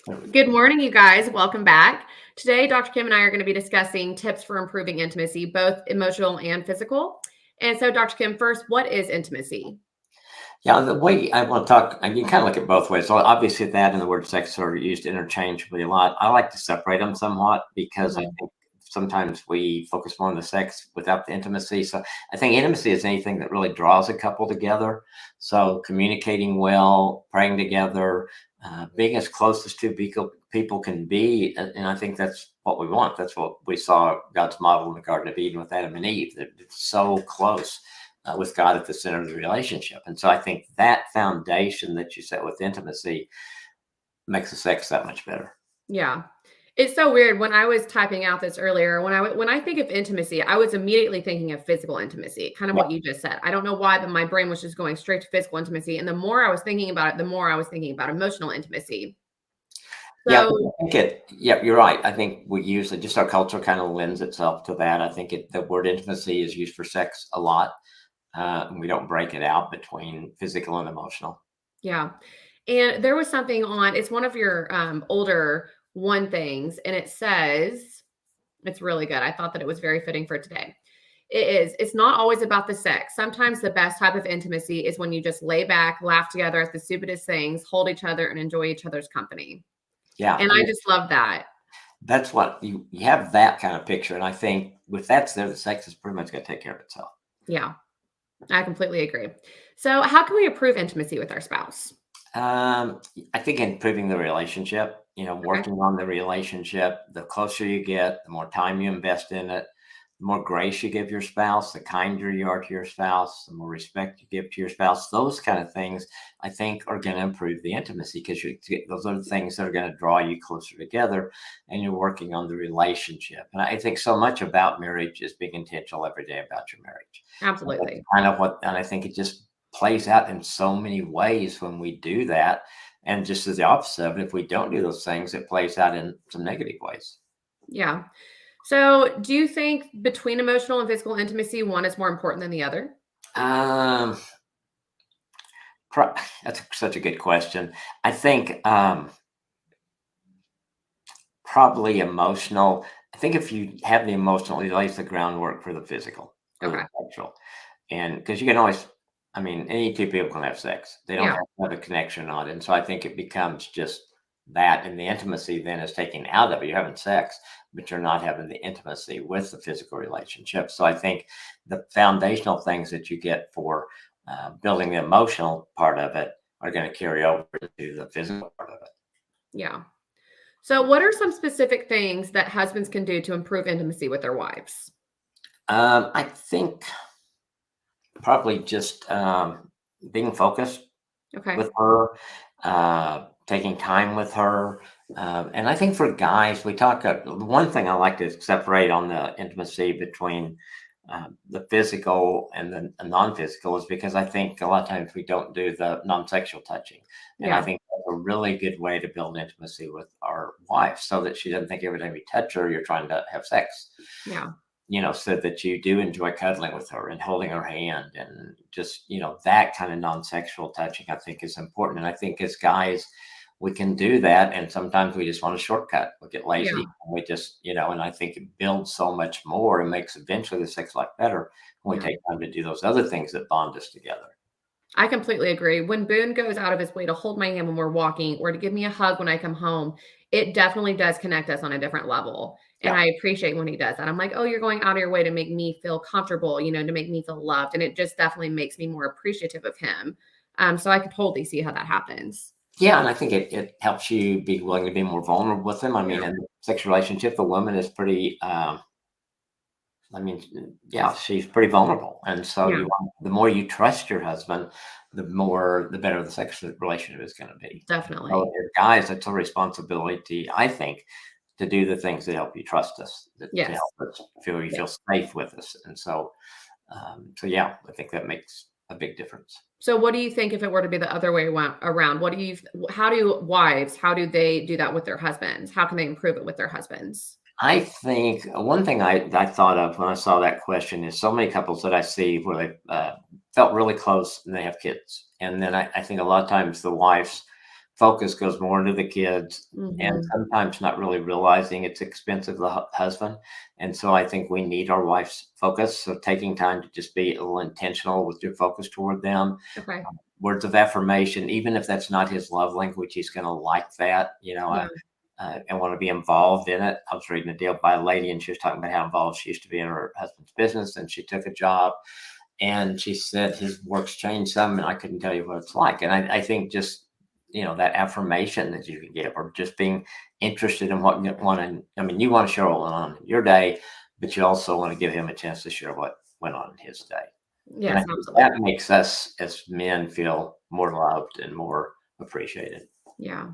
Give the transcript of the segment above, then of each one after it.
Good morning, you guys. Welcome back. Today, Dr. Kim and I are going to be discussing tips for improving intimacy, both emotional and physical. And so, Dr. Kim, first, what is intimacy? Yeah, the way I want to talk, and you kind of look at both ways. So obviously, that and the word sex are used interchangeably a lot. I like to separate them somewhat because I Mhm. think sometimes we focus more on the sex without the intimacy. So I think intimacy is anything that really draws a couple together. So communicating well, praying together, being as close as two people can be, and I think that's what we want. That's what we saw God's model in the Garden of Eden with Adam and Eve. That it's so close with God at the center of the relationship. And so I think that foundation that you set with intimacy makes the sex that much better. Yeah. It's so weird. When I was typing out this earlier, when I think of intimacy, I was immediately thinking of physical intimacy, kind of Yeah. what you just said. I don't know why, but my brain was just going straight to physical intimacy. And the more I was thinking about it, the more I was thinking about emotional intimacy. Yeah, So, yeah, you're right. I think we use it, just our culture kind of lends itself to that. I think the word intimacy is used for sex a lot. And we don't break it out between physical and emotional. yeah. And there was something on, it's one of your older one things, and it says, it's really good. I thought that it was very fitting for today. It's not always about the sex. Sometimes the best type of intimacy is when you just lay back, laugh together at the stupidest things, hold each other, and enjoy each other's company. Yeah, And I just love that. that's what you have that kind of picture. And I think with that there, the sex is pretty much going to take care of itself. Yeah, I completely agree. So, how can we improve intimacy with our spouse? Um, I think improving the relationship, Okay. working on the relationship, the closer you get, the more time you invest in it, the more grace you give your spouse, the kinder you are to your spouse, the more respect you give to your spouse. Those kind of things, I think, are going to improve the intimacy because those are the things that are going to draw you closer together and you're working on the relationship. And I think so much about marriage is being intentional every day about your marriage. That's Absolutely. kind of what, and I think it just plays out in so many ways when we do that. And just as the opposite of it, if we don't do those things, it plays out in some negative ways. Yeah. So, do you think between emotional and physical intimacy, one is more important than the other? Um, that's such a good question. I think probably emotional. I think if you have the emotional, it lays the groundwork for the physical or the Okay. sexual. And because you can always, I mean, any two people can have sex. They don't Yeah. have to have a connection on it. And so I think it becomes just that. And the intimacy then is taken out of it. You're having sex, but you're not having the intimacy with the physical relationship. So I think the foundational things that you get for building the emotional part of it are going to carry over to the physical part of it. Yeah. So, what are some specific things that husbands can do to improve intimacy with their wives? I think probably just being focused Okay. with her, taking time with her. And I think for guys, we talk, the one thing I like to separate on the intimacy between the physical and the non-physical is because I think a lot of times we don't do the non-sexual touching. And I Yeah. think that's a really good way to build intimacy with our wife so that she doesn't think every time you touch her, you're trying to have sex, Yeah. so that you do enjoy cuddling with her and holding her hand and just, that kind of non-sexual touching, I think is important. And I think as guys, we can do that. And sometimes we just want a shortcut. We get Yeah. lazy and we just, and I think it builds so much more and makes eventually the sex life better when we Yeah. take time to do those other things that bond us together. I completely agree. When Boone goes out of his way to hold my hand when we're walking or to give me a hug when I come home, it definitely does connect us on a different level. And Yeah. I appreciate when he does that. I'm like, oh, you're going out of your way to make me feel comfortable, to make me feel loved. And it just definitely makes me more appreciative of him. So I could totally see how that happens. Yeah, and I think it helps you be willing to be more vulnerable with them. I mean, Yeah. in a sexual relationship, the woman is pretty I mean, yeah, she's pretty vulnerable, and so Yeah. the more you trust your husband, the better the sex relationship is going to be. So, Definitely. as guys, it's a responsibility, I think, to do the things that help you trust us, to Yes. help us feel you Yes. feel safe with us, and so yeah, I think that makes a big difference. So what do you think if it were to be the other way around? What do you how do wives, how do they do that with their husbands? How can they improve it with their husbands? I think one thing I thought of when I saw that question is so many couples that I see where they felt really close and they have kids, and then I think a lot of times the wives focus goes more into the kids and Mhm. sometimes not really realizing it's expensive to the husband. And so I think we need our wife's focus. So taking time to just be a little intentional with your focus toward them. Okay. Words of affirmation, even if that's not his love language, he's going to like that. Yeah. And want to be involved in it. I was reading a deal by a lady, and she was talking about how involved she used to be in her husband's business, and she took a job, and she said his work's changed some, and I couldn't tell you what it's like. And I think just that affirmation that you can give, or just being interested in what you want to. I mean, you want to share what went on in your day, but you also want to give him a chance to share what went on in his day. And I Yes, think absolutely. that makes us as men feel more loved and more appreciated. Yeah.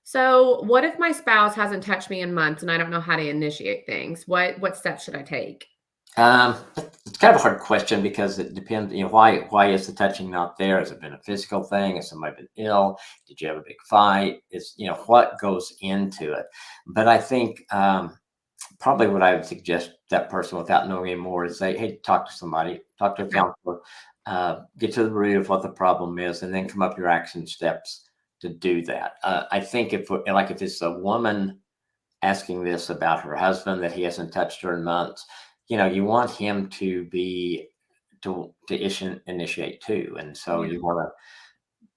So, what if my spouse hasn't touched me in months and I don't know how to initiate things? What steps should I take? It's kind of a hard question because it depends. Why is the touching not there? Has it been a physical thing? Has somebody been ill? Did you have a big fight? Is what goes into it? But I think probably what I would suggest that person without knowing more is say, hey, talk to somebody, talk to a Okay. counselor, get to the root of what the problem is, and then come up with your action steps to do that. I think if it's a woman asking this about her husband that he hasn't touched her in months, you want him to be to initiate too, and so Yeah. you want to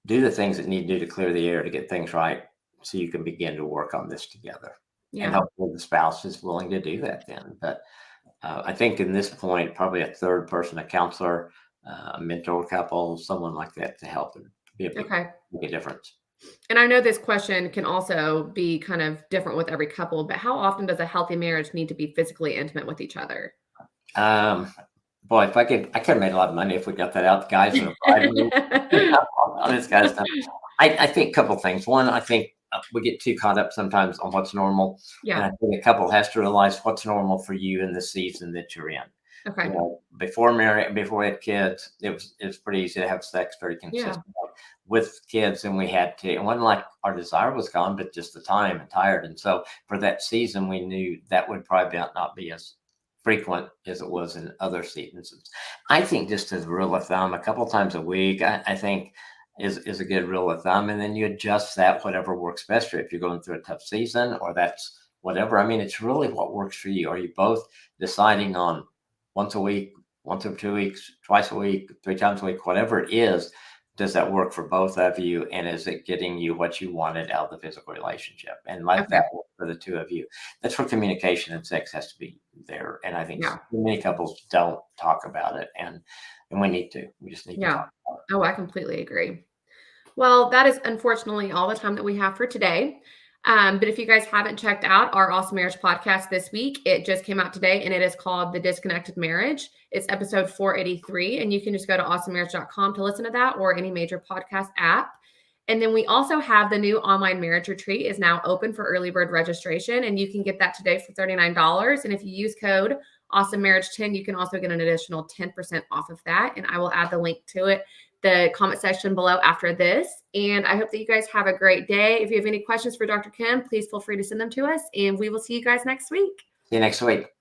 do the things that need to do to clear the air to get things right, so you can begin to work on this together. And Yeah. hopefully the spouse is willing to do that then. But I think in this point, probably a third person, a counselor, a mentor couple, someone like that to help and be a Okay. make a difference. And I know this question can also be kind of different with every couple, but how often does a healthy marriage need to be physically intimate with each other? Um, Boy, if I could have made a lot of money if we got that out. The guys would have bribed me on this kind of stuff. I think a couple things. One, I think we get too caught up sometimes on what's normal, and Yeah. I think a couple has to realize what's normal for you in the season that you're in. Okay. Before marriage, before we had kids, it was pretty easy to have sex very Yeah. consistent with kids, and we had to. It wasn't like our desire was gone, but just the time and tired. And so for that season, we knew that would probably not be as frequent as it was in other seasons. I think just as a rule of thumb, a couple times a week, I think is a good rule of thumb, and then you adjust that whatever works best for you. If you're going through a tough season, or that's whatever. I mean, it's really what works for you. Are you both deciding on once a week, once every 2 weeks, twice a week, 3 times a week, whatever it is? Does that work for both of you? And is it getting you what you wanted out of the physical relationship? And let Okay. that work for the two of you. That's where communication and sex has to be there. And I think Yeah. many couples don't talk about it. And we need to. We just need to Yeah. talk about Oh, I completely agree. Well, that is unfortunately all the time that we have for today. But if you guys haven't checked out our Awesome Marriage podcast this week, it just came out today and it is called The Disconnected Marriage. It's episode 483. And you can just go to awesomemarriage.com to listen to that or any major podcast app. And then we also have the new online marriage retreat is now open for early bird registration. And you can get that today for $39. And if you use code Awesome Marriage 10, you can also get an additional 10% off of that. And I will add the link to it, the comment section below after this. And I hope that you guys have a great day. If you have any questions for Dr. Kim, please feel free to send them to us. And we will see you guys next week. See you next week.